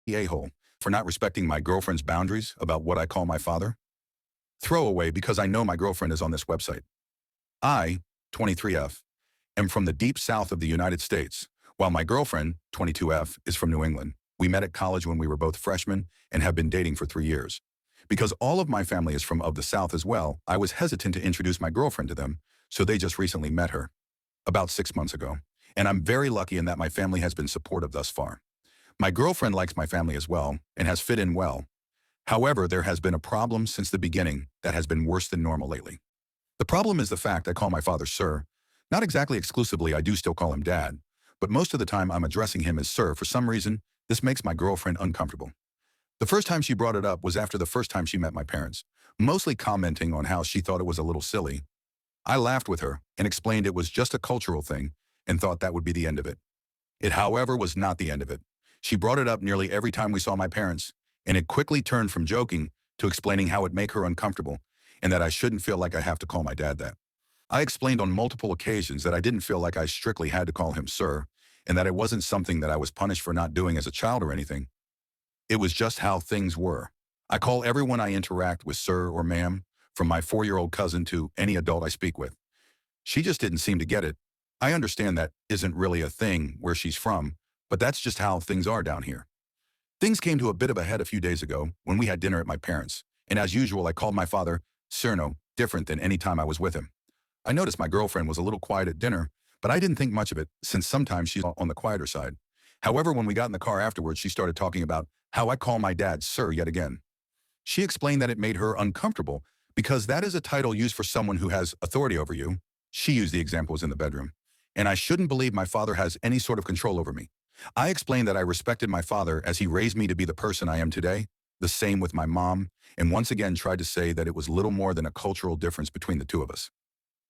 A-hole for not respecting my girlfriend's boundaries about what I call my father? Throwaway because I know my girlfriend is on this website. I, 23F, am from the deep south of the United States, while my girlfriend, 22F, is from New England. We met at college when we were both freshmen and have been dating for 3 years. Because all of my family is from the South as well, I was hesitant to introduce my girlfriend to them, so they just recently met her, about 6 months ago. And I'm very lucky in that my family has been supportive thus far. My girlfriend likes my family as well and has fit in well. However, there has been a problem since the beginning that has been worse than normal lately. The problem is the fact I call my father sir. Not exactly exclusively, I do still call him dad, but most of the time I'm addressing him as sir. For some reason, this makes my girlfriend uncomfortable. The first time she brought it up was after the first time she met my parents, mostly commenting on how she thought it was a little silly. I laughed with her and explained it was just a cultural thing and thought that would be the end of it. It, however, was not the end of it. She brought it up nearly every time we saw my parents, and it quickly turned from joking to explaining how it make her uncomfortable and that I shouldn't feel like I have to call my dad that. I explained on multiple occasions that I didn't feel like I strictly had to call him sir, and that it wasn't something that I was punished for not doing as a child or anything. It was just how things were. I call everyone I interact with sir or ma'am, from my 4-year-old cousin to any adult I speak with. She just didn't seem to get it. I understand that isn't really a thing where she's from, but that's just how things are down here. Things came to a bit of a head a few days ago when we had dinner at my parents', and as usual I called my father Cerno, different than any time I was with him. I noticed my girlfriend was a little quiet at dinner, but I didn't think much of it since sometimes she's on the quieter side. However, when we got in the car afterwards, she started talking about how I call my dad sir yet again. She explained that it made her uncomfortable because that is a title used for someone who has authority over you. She used the examples in the bedroom. And I shouldn't believe my father has any sort of control over me. I explained that I respected my father as he raised me to be the person I am today, the same with my mom, and once again tried to say that it was little more than a cultural difference between the two of us.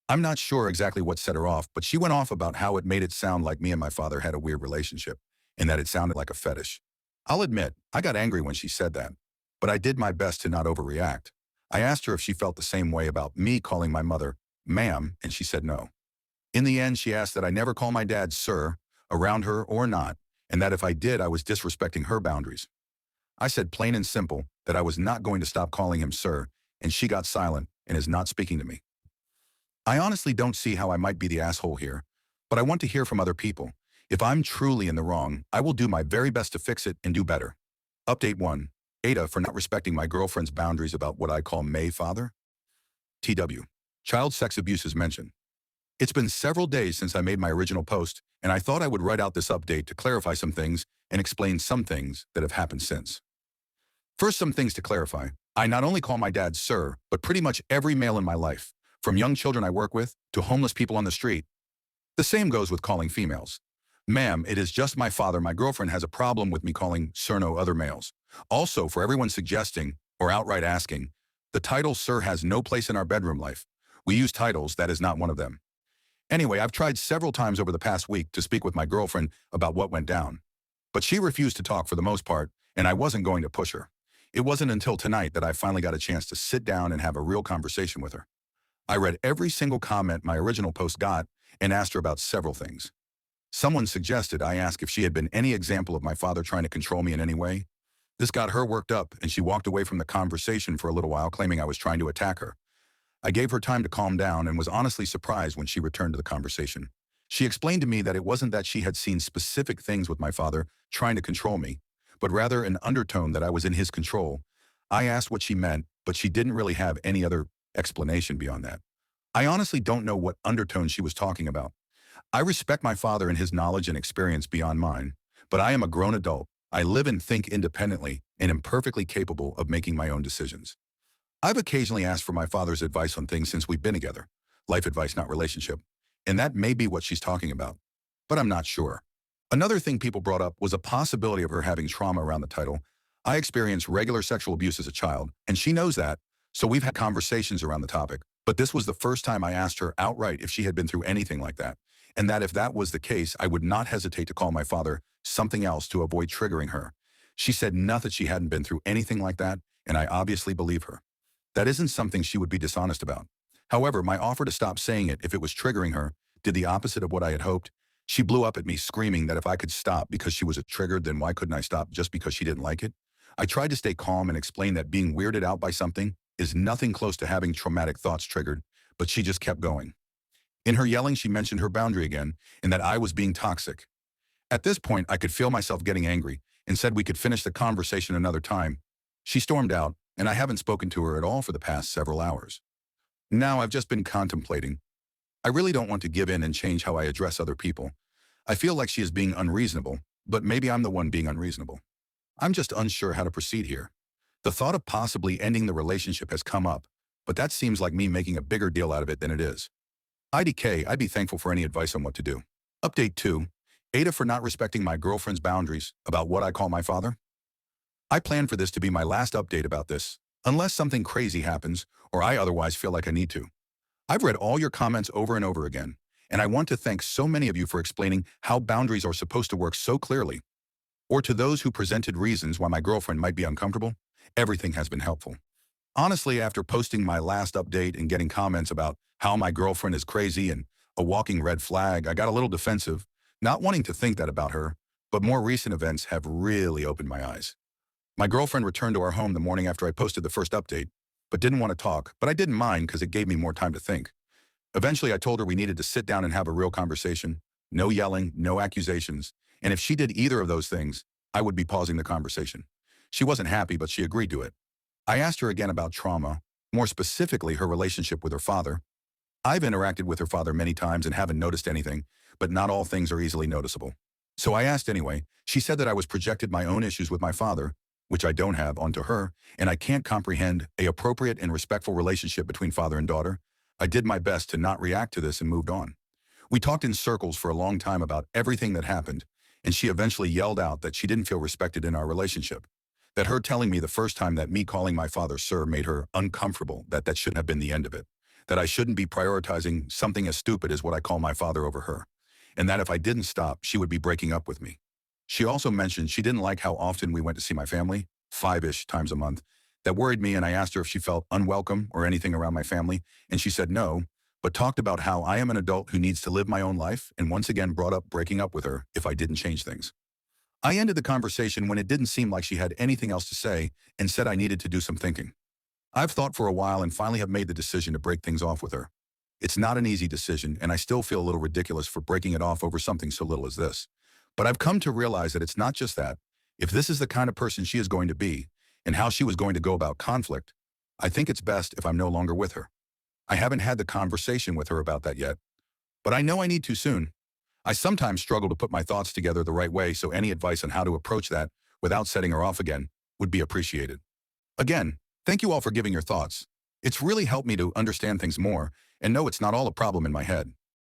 I'm not sure exactly what set her off, but she went off about how it made it sound like me and my father had a weird relationship, and that it sounded like a fetish. I'll admit, I got angry when she said that, but I did my best to not overreact. I asked her if she felt the same way about me calling my mother ma'am, and she said no. In the end, she asked that I never call my dad sir, around her or not, and that if I did, I was disrespecting her boundaries. I said plain and simple that I was not going to stop calling him sir, and she got silent and is not speaking to me. I honestly don't see how I might be the asshole here, but I want to hear from other people. If I'm truly in the wrong, I will do my very best to fix it and do better. Update 1. AITAH for not respecting my girlfriend's boundaries about what I call May father. TW. Child sex abuse is mentioned. It's been several days since I made my original post, and I thought I would write out this update to clarify some things and explain some things that have happened since. First, some things to clarify. I not only call my dad sir, but pretty much every male in my life, from young children I work with to homeless people on the street. The same goes with calling females. Ma'am, it is just my father. My girlfriend has a problem with me calling Cerno other males. Also, for everyone suggesting or outright asking, the title sir has no place in our bedroom life. We use titles, that is not one of them. Anyway, I've tried several times over the past week to speak with my girlfriend about what went down, but she refused to talk for the most part, and I wasn't going to push her. It wasn't until tonight that I finally got a chance to sit down and have a real conversation with her. I read every single comment my original post got and asked her about several things. Someone suggested I ask if she had been any example of my father trying to control me in any way. This got her worked up, and she walked away from the conversation for a little while, claiming I was trying to attack her. I gave her time to calm down and was honestly surprised when she returned to the conversation. She explained to me that it wasn't that she had seen specific things with my father trying to control me, but rather an undertone that I was in his control. I asked what she meant, but she didn't really have any other explanation beyond that. I honestly don't know what undertone she was talking about. I respect my father and his knowledge and experience beyond mine, but I am a grown adult. I live and think independently and am perfectly capable of making my own decisions. I've occasionally asked for my father's advice on things since we've been together. Life advice, not relationship. And that may be what she's talking about, but I'm not sure. Another thing people brought up was a possibility of her having trauma around the title. I experienced regular sexual abuse as a child, and she knows that, so we've had conversations around the topic. But this was the first time I asked her outright if she had been through anything like that, and that if that was the case, I would not hesitate to call my father something else to avoid triggering her. She said not that she hadn't been through anything like that, and I obviously believe her. That isn't something she would be dishonest about. However, my offer to stop saying it if it was triggering her did the opposite of what I had hoped. She blew up at me screaming that if I could stop because she was triggered, then why couldn't I stop just because she didn't like it? I tried to stay calm and explain that being weirded out by something is nothing close to having traumatic thoughts triggered, but she just kept going. In her yelling, she mentioned her boundary again and that I was being toxic. At this point, I could feel myself getting angry and said we could finish the conversation another time. She stormed out, and I haven't spoken to her at all for the past several hours. Now I've just been contemplating. I really don't want to give in and change how I address other people. I feel like she is being unreasonable, but maybe I'm the one being unreasonable. I'm just unsure how to proceed here. The thought of possibly ending the relationship has come up, but that seems like me making a bigger deal out of it than it is. IDK, I'd be thankful for any advice on what to do. Update 2. AITAH for not respecting my girlfriend's boundaries about what I call my father. I plan for this to be my last update about this, unless something crazy happens or I otherwise feel like I need to. I've read all your comments over and over again, and I want to thank so many of you for explaining how boundaries are supposed to work so clearly. Or to those who presented reasons why my girlfriend might be uncomfortable, everything has been helpful. Honestly, after posting my last update and getting comments about how my girlfriend is crazy and a walking red flag, I got a little defensive, not wanting to think that about her, but more recent events have really opened my eyes. My girlfriend returned to our home the morning after I posted the first update, but didn't want to talk, but I didn't mind because it gave me more time to think. Eventually, I told her we needed to sit down and have a real conversation, no yelling, no accusations, and if she did either of those things, I would be pausing the conversation. She wasn't happy, but she agreed to it. I asked her again about trauma, more specifically her relationship with her father. I've interacted with her father many times and haven't noticed anything, but not all things are easily noticeable. So I asked anyway. She said that I was projected my own issues with my father, which I don't have, onto her, and I can't comprehend an appropriate and respectful relationship between father and daughter. I did my best to not react to this and moved on. We talked in circles for a long time about everything that happened, and she eventually yelled out that she didn't feel respected in our relationship. That her telling me the first time that me calling my father sir made her uncomfortable, that shouldn't have been the end of it. That I shouldn't be prioritizing something as stupid as what I call my father over her. And that if I didn't stop, she would be breaking up with me. She also mentioned she didn't like how often we went to see my family, 5-ish times a month. That worried me, and I asked her if she felt unwelcome or anything around my family, and she said no, but talked about how I am an adult who needs to live my own life, and once again brought up breaking up with her if I didn't change things. I ended the conversation when it didn't seem like she had anything else to say and said I needed to do some thinking. I've thought for a while and finally have made the decision to break things off with her. It's not an easy decision, and I still feel a little ridiculous for breaking it off over something so little as this. But I've come to realize that it's not just that. If this is the kind of person she is going to be, and how she was going to go about conflict, I think it's best if I'm no longer with her. I haven't had the conversation with her about that yet, but I know I need to soon. I sometimes struggle to put my thoughts together the right way, so any advice on how to approach that without setting her off again would be appreciated. Again, thank you all for giving your thoughts. It's really helped me to understand things more and know it's not all a problem in my head.